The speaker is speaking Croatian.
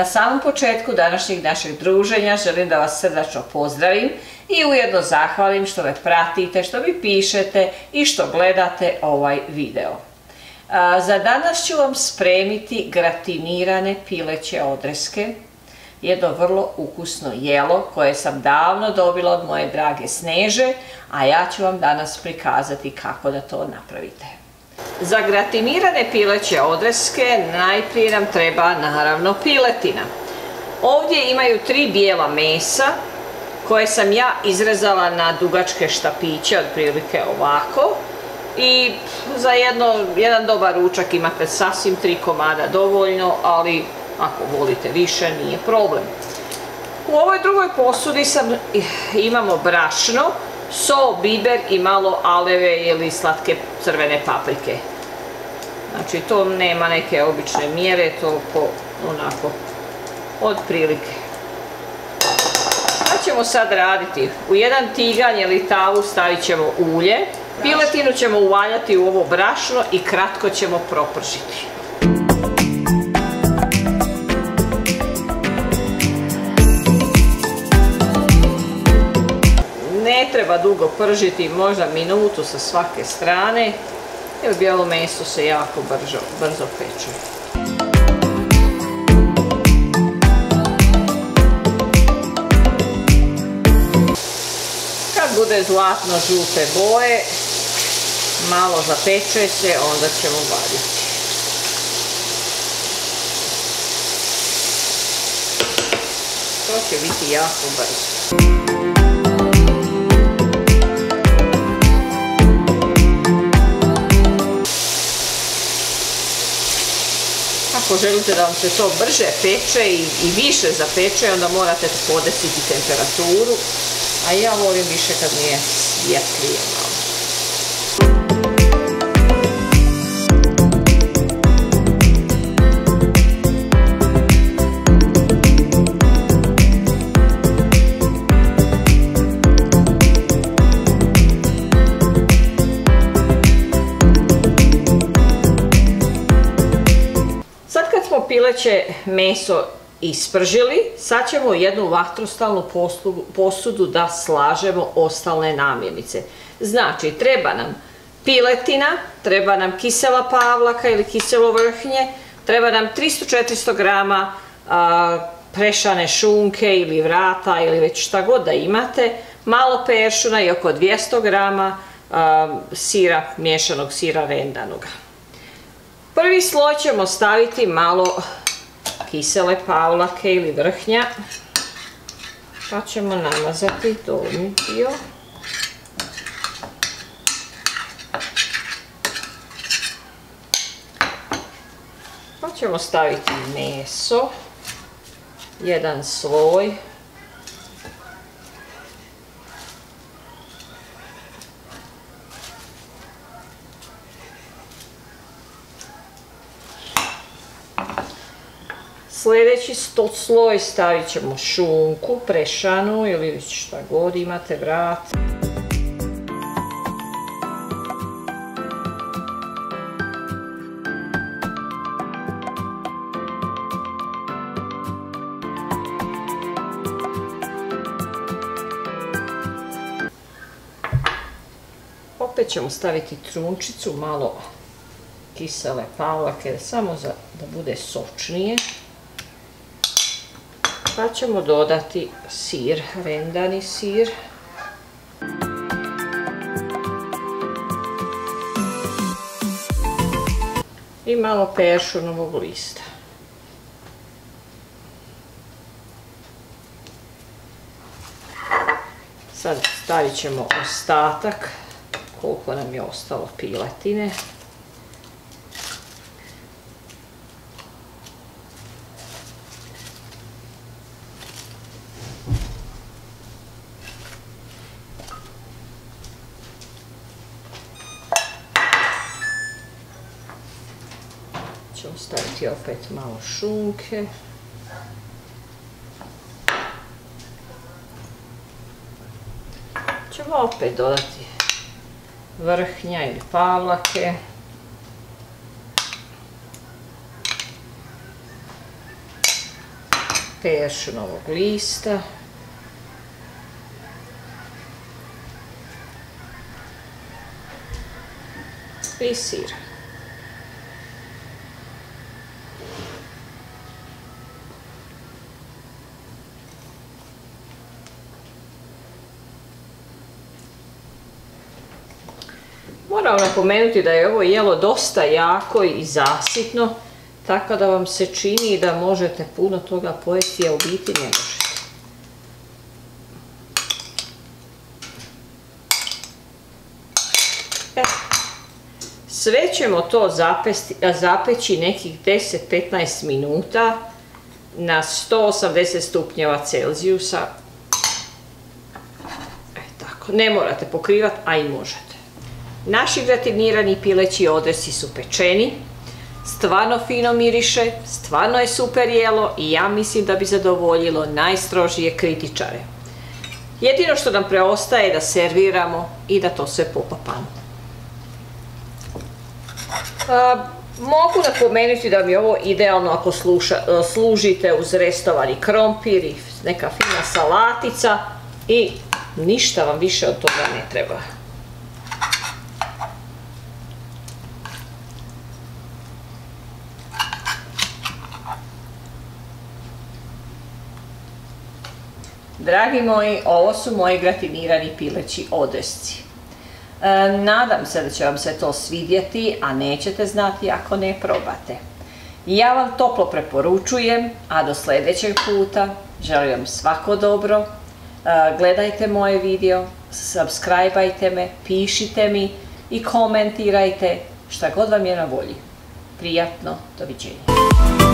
samom početku današnjeg našeg druženja želim da vas srdačno pozdravim i ujedno zahvalim što me pratite, što mi pišete i što gledate ovaj video. Za danas ću vam spremiti gratinirane pileće odreske, jedno vrlo ukusno jelo koje sam davno dobila od moje drage Sneže, a ja ću vam danas prikazati kako da to napravite. Za gratinirane pileće odreske najprije nam treba naravno piletina. Ovdje imaju 3 bijela mesa koje sam ja izrezala na dugačke štapiće, otprilike ovako. I za jedan dobar ručak imate sasvim 3 komada dovoljno, ali ako volite više nije problem. U ovoj drugoj posudi imamo brašno, so, biber i malo aleve ili slatke crvene paprike. Znači to nema neke obične mjere, toliko onako otprilike. Šta ćemo sad raditi? U jedan tiganj ili tavu stavit ćemo ulje, piletinu ćemo uvaljati u ovo brašno i kratko ćemo propržiti. Ne treba dugo pržiti, možda minutu sa svake strane, jer bijelo meso se jako brzo peče. Kad bude zlatno žute boje, malo zapeče se, onda ćemo vaditi. To će biti jako brzo. Ako želite da vam se to brže peče i više zapeče, onda morate podesiti temperaturu, a ja volim više kad mi je svjetlije malo. Pileće meso ispržili, sad ćemo u jednu vatrostalnu posudu da slažemo ostale namirnice. Znači, treba nam piletina, treba nam kisela pavlaka ili kiselo vrhnje, treba nam 300-400 grama prešane šunke ili vrata ili već šta god da imate, malo peršuna i oko 200 grama sira, miješanog sira rendanoga. Prvi sloj ćemo staviti malo kisele pavlake ili vrhnja, pa ćemo namazati donji dio. Pa ćemo staviti meso, jedan sloj. Sljedeći sloj stavit ćemo šunku, prešanu ili šta god imate, vrat. Opet ćemo staviti trunčicu, malo kisele pavlake, samo da bude sočnije. Pa ćemo dodati sir, rendani sir. I malo peršunovog lista. Sad stavit ćemo ostatak, koliko nam je ostalo piletine. Ćemo staviti opet malo šunke. Ćemo opet dodati vrhnja ili pavlake. peršunovog lista. I sira. Moram napomenuti da je ovo jelo dosta jako i zasitno, tako da vam se čini da možete puno toga pojesti, a u biti ne možete. Sve ćemo to zapeći nekih 10-15 minuta na 180 stupnjeva Celzijusa. Tako, ne morate pokrivati, a i možete. Naši gratinirani pileći odresi su pečeni, stvarno fino miriše, stvarno je super jelo i ja mislim da bi zadovoljilo najstrožije kritičare. Jedino što nam preostaje je da serviramo i da to sve popapamo. Mogu napomenuti da mi je ovo idealno ako služite uz restovani krompir i neka fina salatica i ništa vam više od toga ne treba. Dragi moji, ovo su moji gratinirani pileći odresci. Nadam se da će vam se to svidjeti, a nećete znati ako ne probate. Ja vam toplo preporučujem, a do sljedećeg puta želim vam svako dobro. Gledajte moje video, subscribeajte me, pišite mi i komentirajte šta god vam je na volji. Prijatno, doviđenja.